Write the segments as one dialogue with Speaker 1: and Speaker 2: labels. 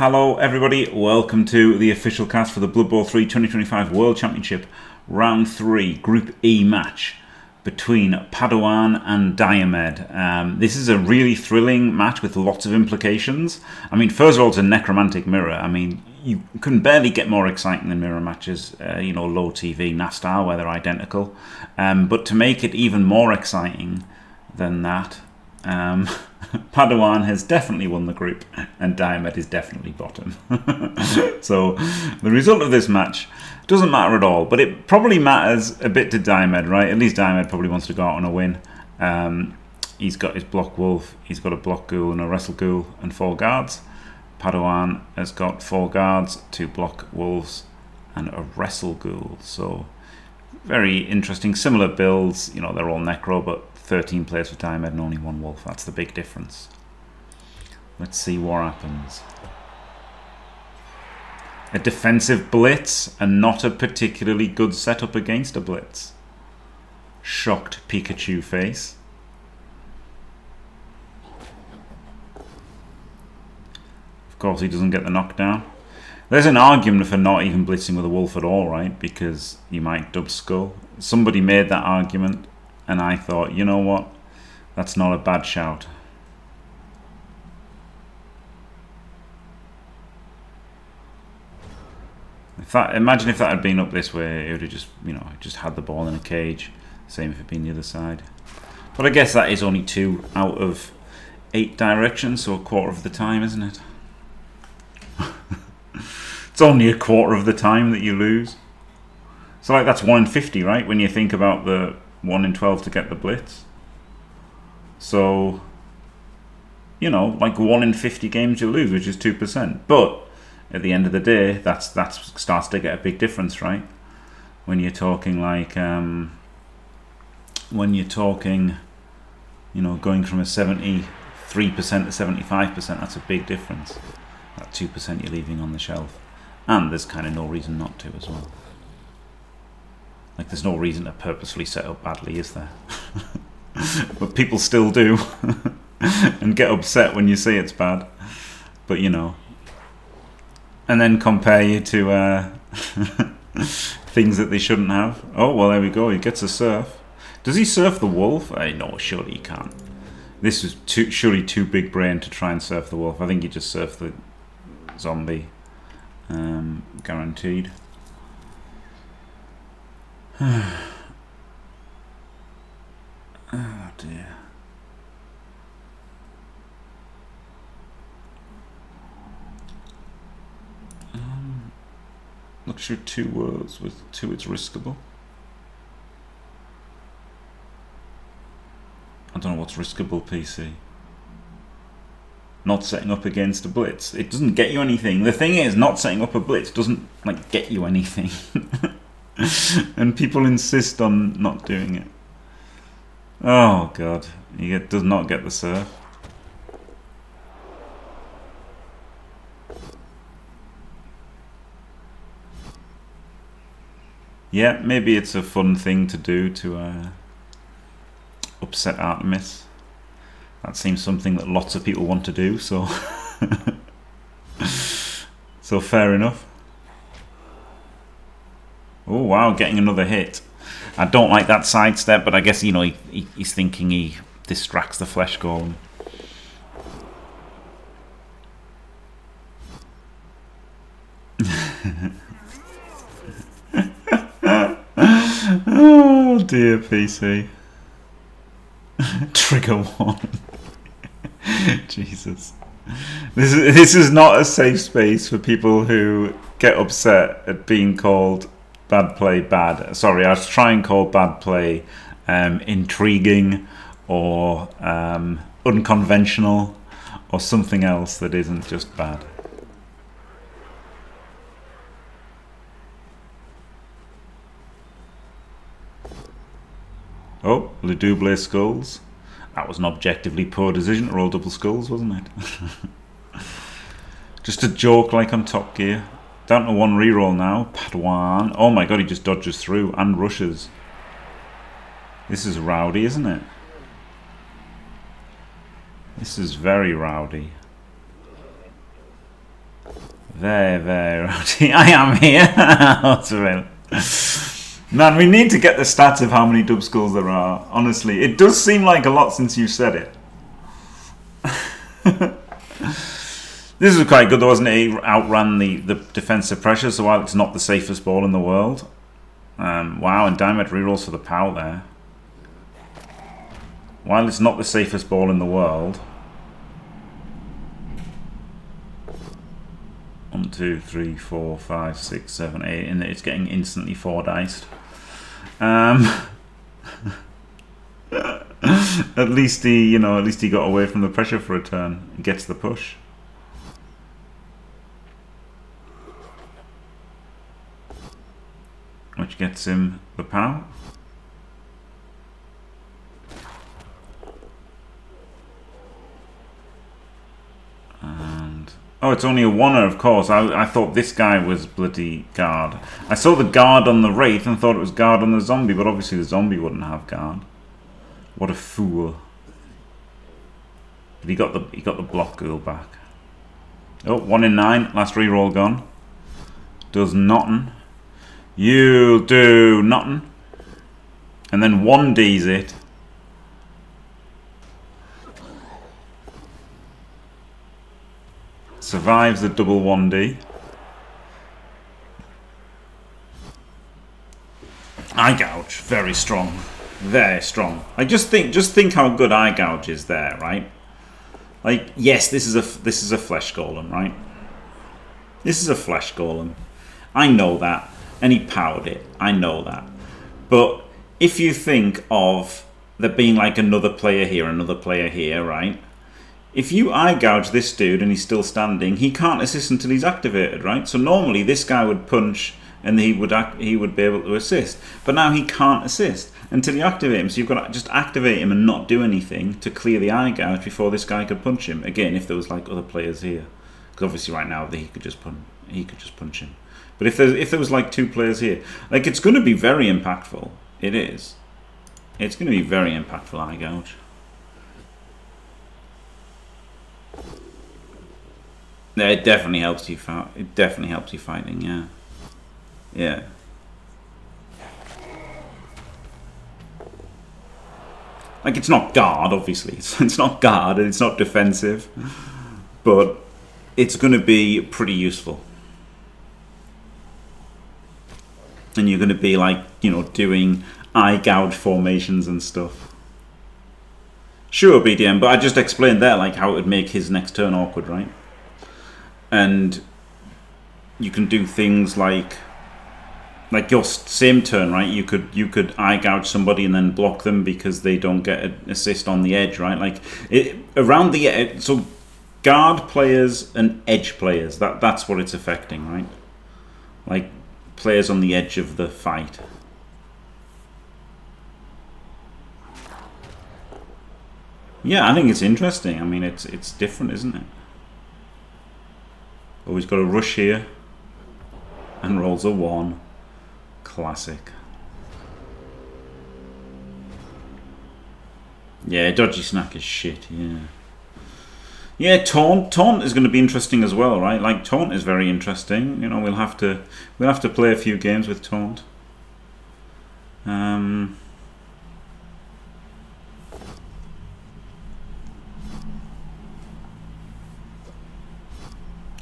Speaker 1: Hello everybody, welcome to the official cast for the Blood Bowl 3 2025 World Championship Round 3 Group E match between Padawan and Diomed. This is a really thrilling match with lots of implications. I mean, first of all, it's a necromantic mirror. I mean, you can barely get more exciting than mirror matches, low TV, NASTAR, where they're identical. But to make it even more exciting than that, Padawan has definitely won the group and Diomed is definitely bottom. So the result of this match doesn't matter at all, but it probably matters a bit to Diomed, right? At least Diomed probably wants to go out on a win. He's got his block wolf, he's got a block ghoul and a wrestle ghoul and 4 guards. Padawan has got 4 guards, 2 block wolves and a wrestle ghoul. So very interesting, similar builds, they're all necro, but 13 players for Diomed and only 1 wolf. That's the big difference. Let's see what happens. A defensive blitz and not a particularly good setup against a blitz. Shocked Pikachu face. Of course he doesn't get the knockdown. There's an argument for not even blitzing with a wolf at all, right? Because you might dub skull. Somebody made that argument and I thought, you know what? That's not a bad shout. Imagine if that had been up this way, it would have just had the ball in a cage. Same if it had been the other side. But I guess that is only 2 out of 8 directions, so a quarter of the time, isn't it? It's only a quarter of the time that you lose. So like that's 1 in 50, right? When you think about the 1 in 12 to get the blitz. So, like 1 in 50 games you lose, which is 2%. But at the end of the day, that starts to get a big difference, right? When you're talking like, going from a 73% to 75%, that's a big difference. That 2% you're leaving on the shelf. And there's kind of no reason not to as well. Like there's no reason to purposefully set up badly, is there? But people still do. And get upset when you say it's bad. But and then compare you to things that they shouldn't have. Oh, well, there we go. He gets a surf. Does he surf the wolf? No, surely he can't. This was surely too big brain to try and surf the wolf. I think he just surfed the zombie. Guaranteed. Oh, dear. Not sure 2 words with 2 it's riskable. I don't know what's riskable, PC. Not setting up against a blitz. It doesn't get you anything. The thing is, not setting up a blitz doesn't get you anything. And people insist on not doing it. Oh god, he does not get the surf. Yeah, maybe it's a fun thing to do to upset Artemis. That seems something that lots of people want to do, so so fair enough. Oh wow, getting another hit. I don't like that sidestep, but I guess he's thinking he distracts the flesh golem. Oh dear, PC. Trigger 1. Jesus. This is not a safe space for people who get upset at being called bad play bad. Sorry, I was trying to call bad play intriguing or unconventional or something else that isn't just bad. Oh, Le Double skulls. That was an objectively poor decision to roll double skulls, wasn't it? Just a joke like on Top Gear. Down to 1 reroll now. Padawan. Oh my god, he just dodges through and rushes. This is rowdy, isn't it? This is very rowdy. Very rowdy. I am here. That's real. Man, we need to get the stats of how many dub skulls there are. Honestly, it does seem like a lot since you said it. This was quite good though, wasn't it? He outran the defensive pressure, so while it's not the safest ball in the world. Wow, and Diomed rerolls for the POW there. While it's not the safest ball in the world. 1, 2, 3, 4, 5, 6, 7, 8, and it's getting instantly 4 diced. At least he got away from the pressure for a turn. He gets the push. Which gets him the POW. And oh, it's only a oneer, of course. I thought this guy was bloody guard. I saw the guard on the Wraith and thought it was guard on the zombie, but obviously the zombie wouldn't have guard. What a fool. But he got the block ghoul back. Oh, 1 in 9, last reroll gone. Does nothing. You'll do nothing. And then 1D's it. Survives the double 1D. Eye gouge, very strong. Very strong. Like just think how good eye gouge is there, right? Like, yes, this is a flesh golem, right? This is a flesh golem. I know that. And he powered it. I know that. But if you think of there being like another player here, right? If you eye gouge this dude and he's still standing, he can't assist until he's activated, right? So normally this guy would punch and he would be able to assist. But now he can't assist until you activate him. So you've got to just activate him and not do anything to clear the eye gouge before this guy could punch him. Again, if there was like other players here. Because obviously right now he could just punch him. But if there was like 2 players here, like it's going to be very impactful. It is. It's going to be very impactful, eye gouge. Yeah, it definitely helps you fight. It definitely helps you fighting. Yeah. Yeah. Like it's not guard, obviously. It's not guard and it's not defensive, but it's going to be pretty useful. And you're going to be like, doing eye gouge formations and stuff. Sure, BDM, but I just explained there like how it would make his next turn awkward, right? And you can do things like your same turn, right? You could eye gouge somebody and then block them because they don't get an assist on the edge, right? Like around the edge. So guard players and edge players. That's what it's affecting, right? Like players on the edge of the fight. Yeah, I think it's interesting. I mean, it's different, isn't it? Oh, he's got a rush here and rolls a 1. Classic. Yeah, dodgy snack is shit. Yeah. Yeah, taunt is going to be interesting as well, right? Like taunt is very interesting. We'll have to play a few games with taunt.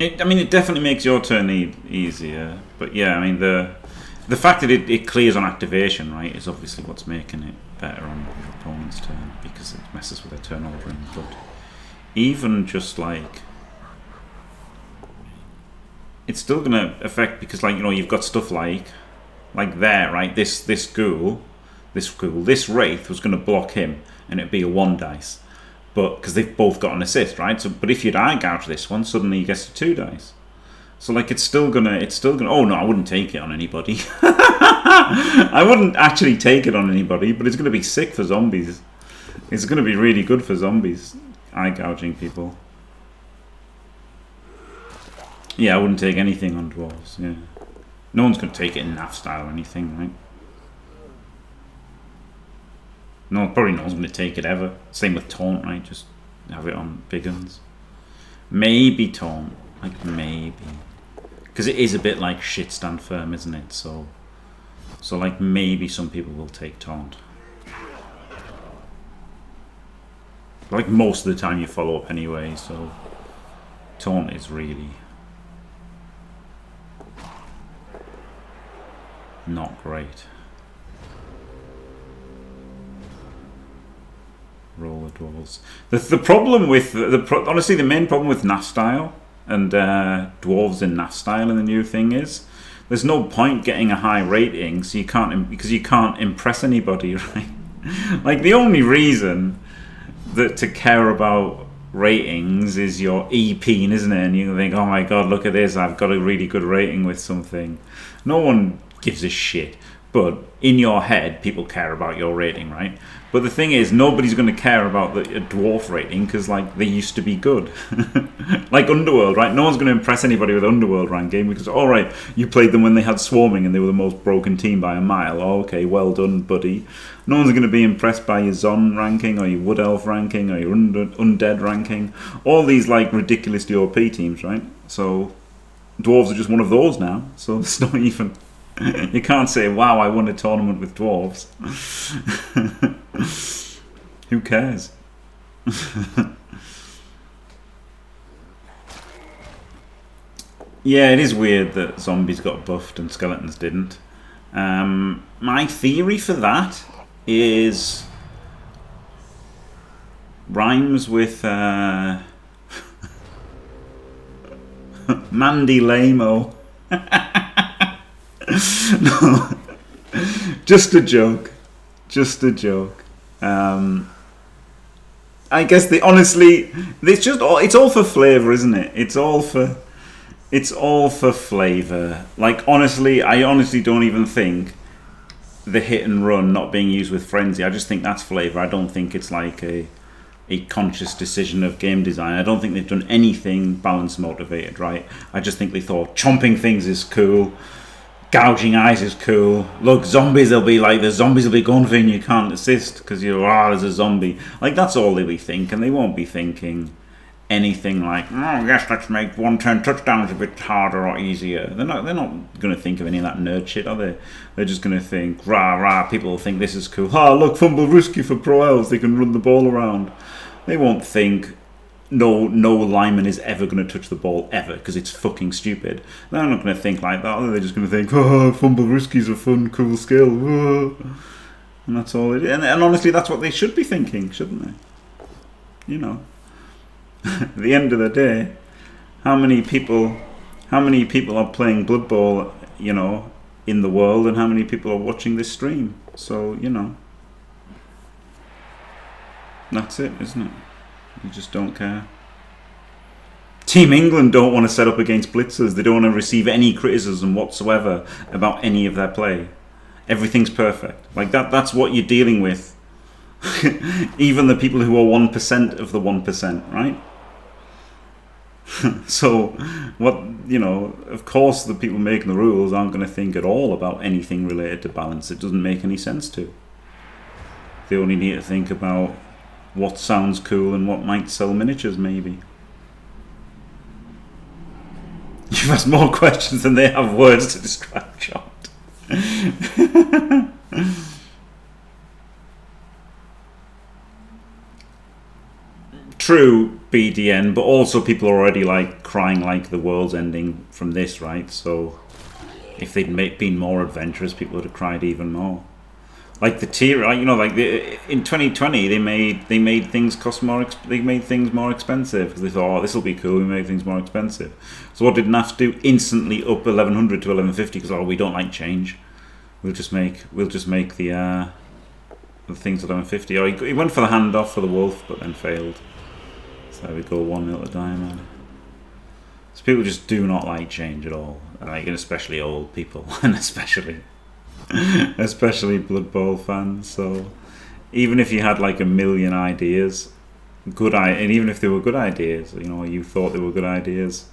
Speaker 1: It definitely makes your turn easier. But yeah, I mean the fact that it clears on activation, right, is obviously what's making it better on your opponent's turn because it messes with their turn ordering. But even just like it's still going to affect because you've got stuff like there, right? This Wraith was going to block him and it'd be a 1 dice. But because they've both got an assist, right? But if you'd eye gouge this one, suddenly he gets to 2 dice. So it's still gonna. Oh no, I wouldn't take it on anybody. I wouldn't actually take it on anybody, but it's gonna be sick for zombies. It's gonna be really good for zombies, eye gouging people. Yeah, I wouldn't take anything on dwarves. Yeah, no one's gonna take it in NAF style or anything, right? No, probably no one's going to take it ever. Same with taunt, right? Just have it on big guns. Maybe taunt. Maybe. because it is a bit like shit stand firm, isn't it? So like maybe some people will take taunt. Like most of the time you follow up anyway, so taunt is really not great. Roller dwarves. The problem with honestly the main problem with NAF style and dwarves in NAF style in the new thing is there's no point getting a high rating, so because you can't impress anybody, right? Like the only reason that to care about ratings is your EP, isn't it? And you think, oh my god, look at this, I've got a really good rating with something. No one gives a shit, but in your head people care about your rating, right? But the thing is, nobody's going to care about a dwarf rating because like they used to be good. Like Underworld, right? No one's going to impress anybody with Underworld ranking because alright, you played them when they had swarming and they were the most broken team by a mile. Oh, okay, well done, buddy. No one's going to be impressed by your Zon ranking or your Wood Elf ranking or your Undead ranking. All these like ridiculously OP teams, right? So dwarves are just one of those now. So it's not even... You can't say, wow, I won a tournament with dwarves. Who cares? Yeah, it is weird that zombies got buffed and skeletons didn't. My theory for that is rhymes with Mandy Lamo. No, just a joke. I guess honestly, it's all for flavour, isn't it? It's all for flavour. Like honestly, I honestly don't even think the hit and run not being used with frenzy. I just think that's flavour. I don't think it's like a conscious decision of game design. I don't think they've done anything balance motivated, right? I just think they thought chomping things is cool. Gouging eyes is cool. Look, zombies will be like, the zombies will be going for you and you can't assist because there's a zombie. Like, that's all they'll be thinking. They won't be thinking anything like, oh, yes, let's make 1-turn touchdowns a bit harder or easier. They're not going to think of any of that nerd shit, are they? They're just going to think, rah, people will think this is cool. Ah, look, fumble risky for Pro Elves. They can run the ball around. They won't think, no lineman is ever going to touch the ball ever because it's fucking stupid. They're not going to think like that. They're just going to think, oh, fumble risky's a fun, cool skill. Oh. And that's all it is. And honestly, that's what they should be thinking, shouldn't they? You know. At the end of the day, how many people are playing Blood Bowl, you know, in the world, and how many people are watching this stream? So, you know. That's it, isn't it? You just don't care. Team England don't want to set up against blitzers. They don't want to receive any criticism whatsoever about any of their play. Everything's perfect. Like that's what you're dealing with. Even the people who are 1% of the 1%, right? So, of course the people making the rules aren't going to think at all about anything related to balance. It doesn't make any sense to. They only need to think about what sounds cool and what might sell miniatures, maybe. You've asked more questions than they have words to describe, John. True, BDN, but also people are already like crying like the world's ending from this, right? So if they'd been more adventurous, people would have cried even more. Like the tier, like, in 2020 they made things cost more. They made things more expensive because they thought, oh, this will be cool. We made things more expensive. So what did NAF do? Instantly up 1100 to 1150 because we don't like change. We'll just make the things at 1150. Or he went for the handoff for the wolf, but then failed. So there we go, 1-0 to Diomed. So people just do not like change at all, like, and especially old people, and especially Blood Bowl fans. So even if you had like a million ideas, and even if they were good ideas, you thought they were good ideas,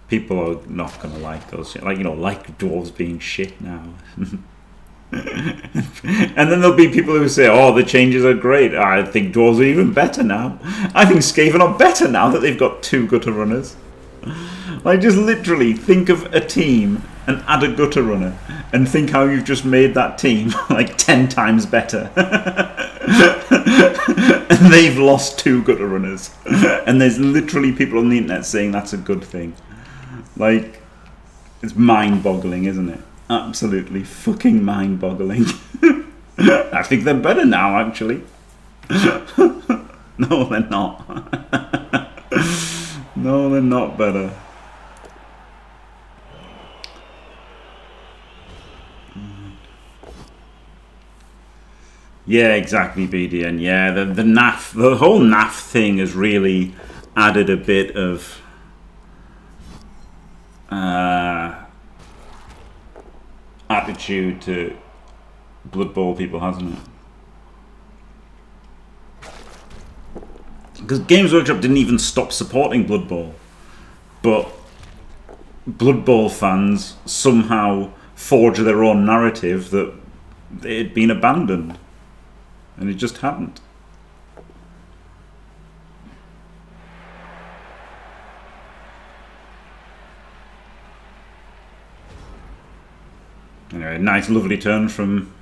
Speaker 1: people are not gonna like those shit. Like dwarves being shit now. And then there'll be people who say, oh, the changes are great. I think dwarves are even better now. I think Skaven are better now that they've got 2 gutter runners. Like, just literally think of a team and add a gutter runner and think how you've just made that team like 10 times better. And they've lost 2 gutter runners. And there's literally people on the internet saying that's a good thing. Like, it's mind-boggling, isn't it? Absolutely fucking mind-boggling. I think they're better now, actually. No, they're not. No, they're not better. Yeah, exactly, BDN. Yeah, the whole NAF thing has really added a bit of attitude to Blood Bowl people, hasn't it? Because Games Workshop didn't even stop supporting Blood Bowl, but Blood Bowl fans somehow forged their own narrative that it had been abandoned, and it just hadn't. Anyway, nice, lovely turn from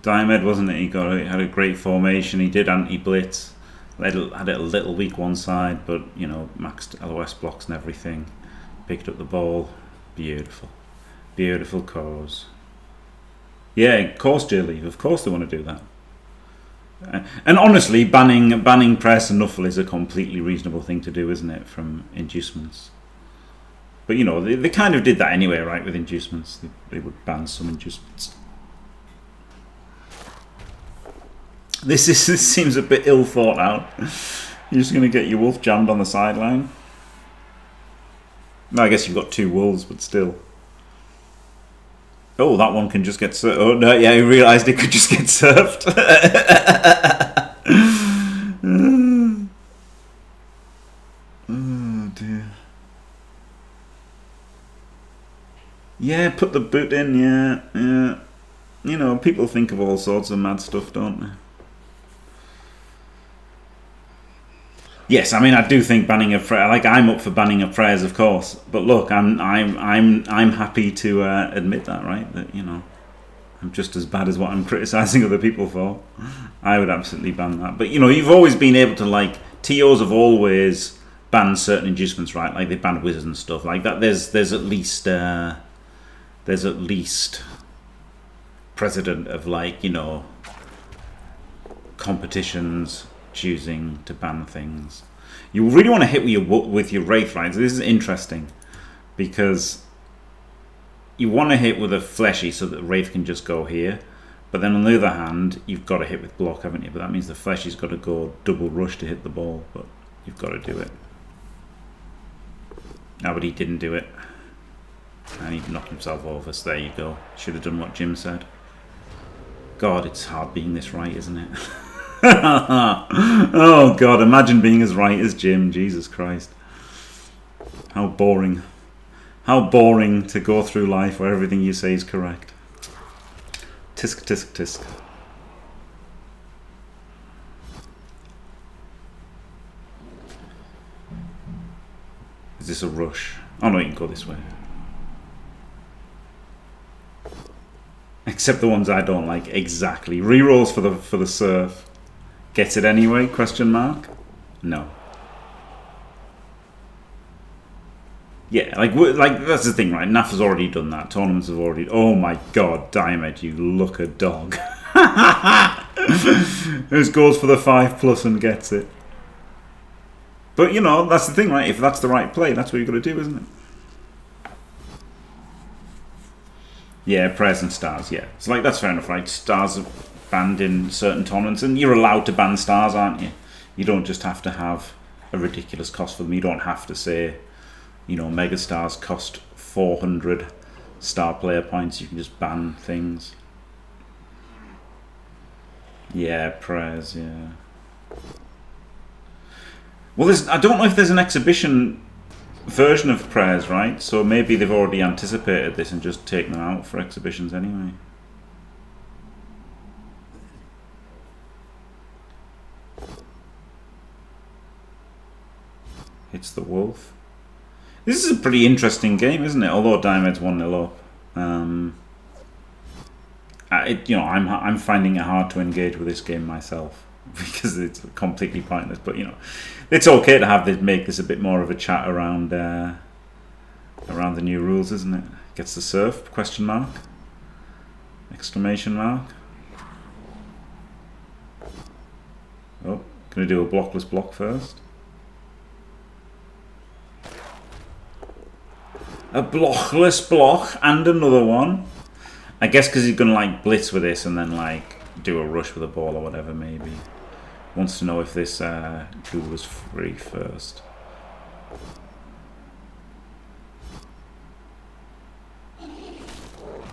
Speaker 1: Diomed, wasn't it? He had a great formation. He did anti-blitz. Had it a little weak one side, but you know, maxed LOS blocks and everything. Picked up the ball. Beautiful, beautiful cause. Yeah, of course, J-Leave. Of course, they want to do that. And honestly, banning press and Nuffle is a completely reasonable thing to do, isn't it? From inducements. But you know, they kind of did that anyway, right? With inducements, they would ban some inducements. This seems a bit ill thought out. You're just going to get your wolf jammed on the sideline. No, I guess you've got 2 wolves, but still. Oh, that one can just get served. Oh no, yeah, he realised it could just get served. Oh dear. Yeah, put the boot in. Yeah. You know, people think of all sorts of mad stuff, don't they? Yes, I mean, I do think banning of prayer. Like, I'm up for banning of prayers, of course. But look, I'm happy to admit that, right? That, you know, I'm just as bad as what I'm criticising other people for. I would absolutely ban that. But you know, you've always been able to, like, TOs have always banned certain inducements, right? Like they banned wizards and stuff like that. There's at least precedent of, like, you know, competitions choosing to ban things. You really want to hit with your Wraith, right? So this is interesting because you want to hit with a fleshy so that Wraith can just go here, but then on the other hand you've got to hit with block, haven't you? But that means the fleshy's got to go double rush to hit the ball, but you've got to do it. No, but he didn't do it and he knocked himself over, so there you go. Should have done what Jim said. God, it's hard being this right, isn't it? Oh God, imagine being as right as Jim. Jesus Christ. How boring. How boring to go through life where everything you say is correct. Tisk, tisk, tisk. Is this a rush? Oh no, you can go this way. Except the ones I don't like. Exactly. Rerolls for the surf. Gets it anyway? Question mark? No. Yeah, like that's the thing, right? NAF has already done that. Tournaments have already. Oh my God, Diomed, you look a dog. Who goes for the 5+ and gets it? But you know, that's the thing, right? If that's the right play, that's what you've got to do, isn't it? Yeah, prayers and stars. Yeah, so like that's fair enough, right? Stars are banned in certain tournaments, and you're allowed to ban stars, aren't you? You don't just have to have a ridiculous cost for them. You don't have to say, you know, mega stars cost 400 star player points. You can just ban things. Yeah, prayers. Yeah. Well, I don't know if there's an exhibition version of prayers, right? So maybe they've already anticipated this and just taken them out for exhibitions anyway. It's the wolf. This is a pretty interesting game, isn't it? Although Diomed's 1-0 up. I'm finding it hard to engage with this game myself because it's completely pointless. But it's okay to make this a bit more of a chat around the new rules, isn't it? Gets the surf? Question mark? Exclamation mark? Oh, gonna do a blockless block first. A blockless block and another one. I guess because he's gonna blitz with this and then do a rush with a ball or whatever. Maybe wants to know if this goo was free first.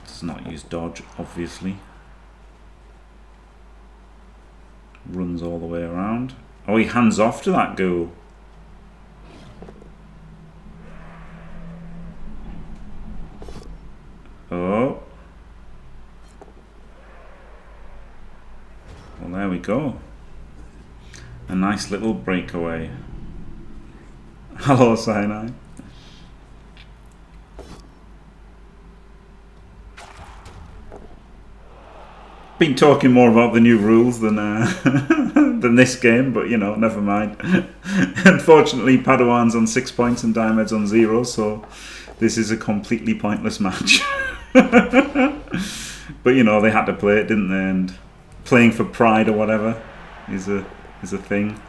Speaker 1: Does not use dodge, obviously. Runs all the way around. Oh, he hands off to that goo. Oh. Well, there we go. A nice little breakaway. Hello, Sinai. Been talking more about the new rules than than this game, but never mind. Unfortunately, Padawan's on 6 points and Diomed's on 0, so this is a completely pointless match. But they had to play it, didn't they? And playing for pride or whatever is a thing.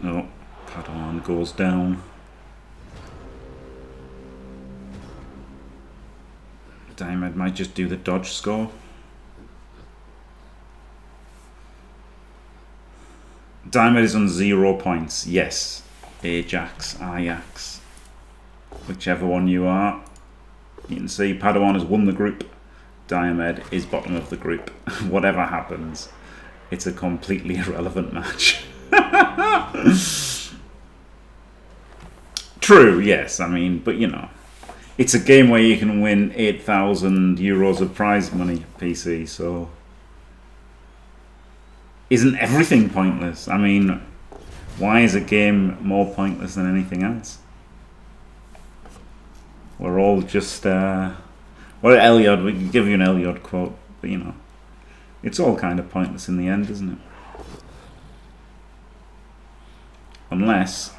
Speaker 1: Oh, Padawan goes down. Diomed might just do the dodge score. Diomed is on 0 points. Yes. Ajax, whichever one you are. You can see Padawan has won the group. Diomed is bottom of the group. Whatever happens, it's a completely irrelevant match. True, yes. I mean, but it's a game where you can win 8,000 euros of prize money, PC, so isn't everything pointless? I mean, why is a game more pointless than anything else? We're all just, well, Eliod, we can give you an Eliod quote, but it's all kind of pointless in the end, isn't it? Unless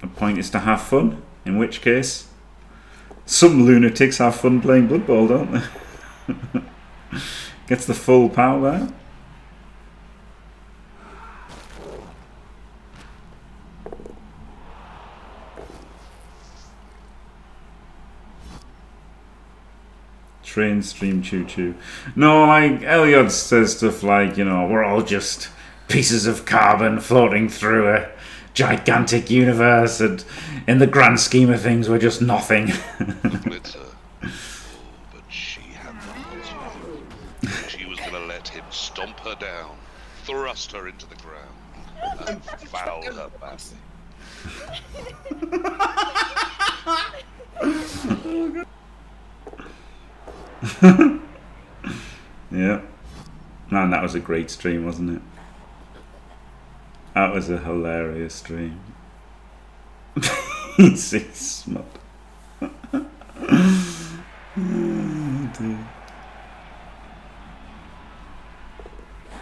Speaker 1: the point is to have fun, in which case some lunatics have fun playing Blood Bowl, don't they? Gets the full power there. Train stream choo choo. No, Eliod says stuff like, we're all just pieces of carbon floating through a gigantic universe, and in the grand scheme of things, we're just nothing.
Speaker 2: But she had the heart. She was going to let him stomp her down, thrust her into the ground, and foul her badly.
Speaker 1: Yeah. Man, that was a great stream, wasn't it? That was a hilarious stream. He's smut. Oh, dear.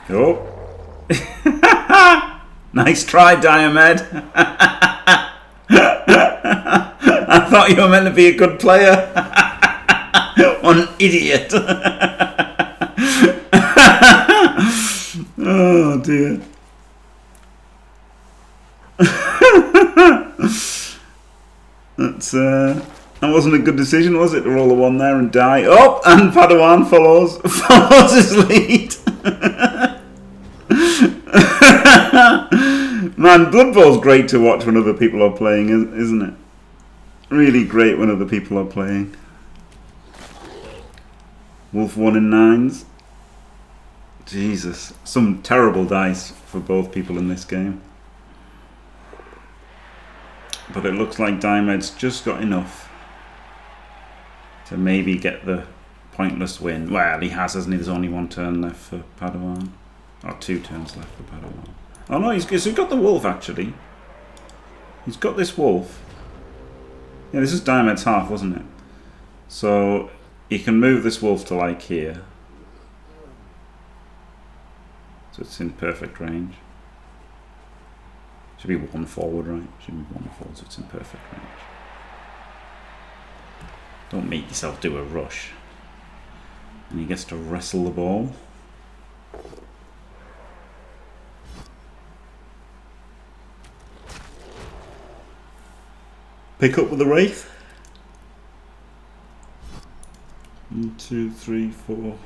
Speaker 1: Oh. Nice try, Diomed. I thought you were meant to be a good player. What an idiot. Oh, dear. That wasn't a good decision, was it, to roll a 1 there and die? Oh, and Padawan follows his lead. Man, Blood Bowl's great to watch when other people are playing, isn't it? Really great when other people are playing. Wolf 1 in 9s. Jesus, some terrible dice for both people in this game. But it looks like Diomed's just got enough to maybe get the pointless win. Well, he has, hasn't he? There's only 1 turn left for Padawan. Or 2 turns left for Padawan. Oh no, he's got the wolf actually. He's got this wolf. Yeah, this is Diomed's half, wasn't it? So he can move this wolf to like here. So it's in perfect range. Should be one forward, right? Should be one forward, so it's in perfect range. Don't make yourself do a rush. And he gets to wrestle the ball. Pick up with the wraith. 1, 2, 3, 4.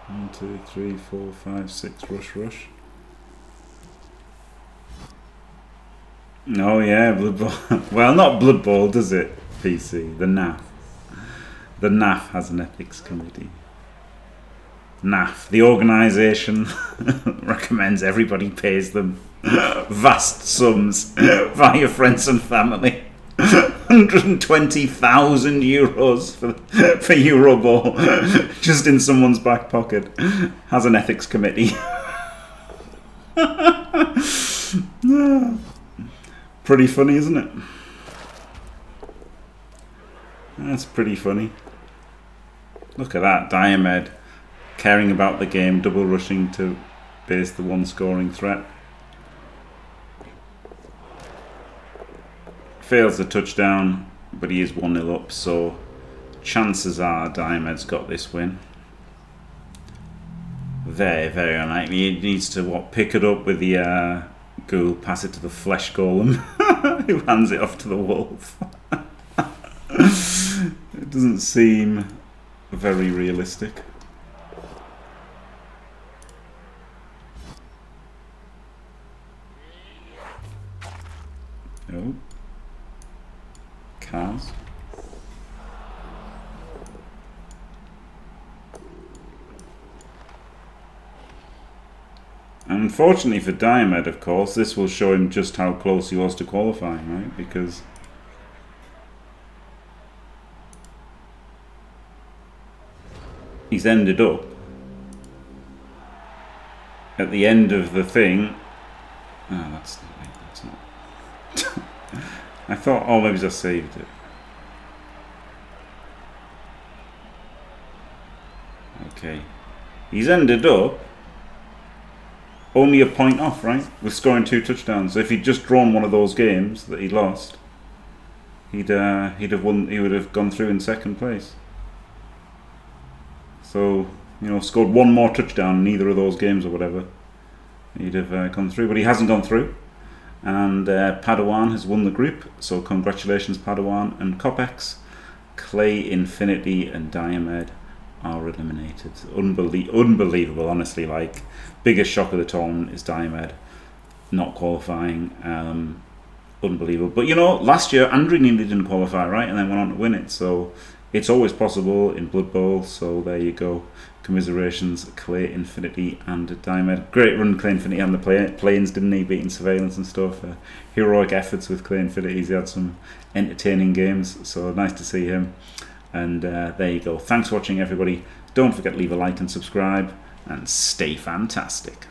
Speaker 1: 1, 2, 3, 4, 5, 6. Rush. Oh yeah, Blood Bowl. Well, not Blood Bowl, does it? PC. The NAF. The NAF has an ethics committee. NAF, the organisation, recommends everybody pays them vast sums via friends and family. 120,000 euros for Euroball, just in someone's back pocket. Has an ethics committee. Pretty funny, isn't it? That's pretty funny. Look at that, Diomed. Caring about the game, double rushing to base the one scoring threat. Fails the touchdown, but he is 1-0 up, so chances are Diomed's got this win. Very, very unlikely. He needs to pick it up with the ghoul, pass it to the flesh golem, who hands it off to the wolf. It doesn't seem very realistic. Oh. Cars. Unfortunately for Diomed, of course, this will show him just how close he was to qualifying, right? Because he's ended up at the end of the thing. Oh, that's not. I thought, oh, maybe I saved it. Okay. He's ended up only a point off, right? With scoring 2 touchdowns. So if he'd just drawn one of those games that he lost, he'd have won. He would have gone through in second place. So, you know, scored one more touchdown in either of those games or whatever, he'd have gone through. But he hasn't gone through. And Padawan has won the group, so congratulations Padawan and Copex. Clay, Infinity and Diomed are eliminated. Unbelievable, honestly. Like, biggest shock of the tournament is Diomed not qualifying. Unbelievable. But you know, last year Andrew nearly didn't qualify, right, and then went on to win it. So it's always possible in Blood Bowl. So there you go. Commiserations, Clay, Infinity and Diomed. Great run, Clay Infinity and the planes, didn't he? Beating Surveillance and stuff. Heroic efforts with Clay Infinity. He had some entertaining games, so nice to see him. And there you go. Thanks for watching, everybody. Don't forget to leave a like and subscribe, and stay fantastic.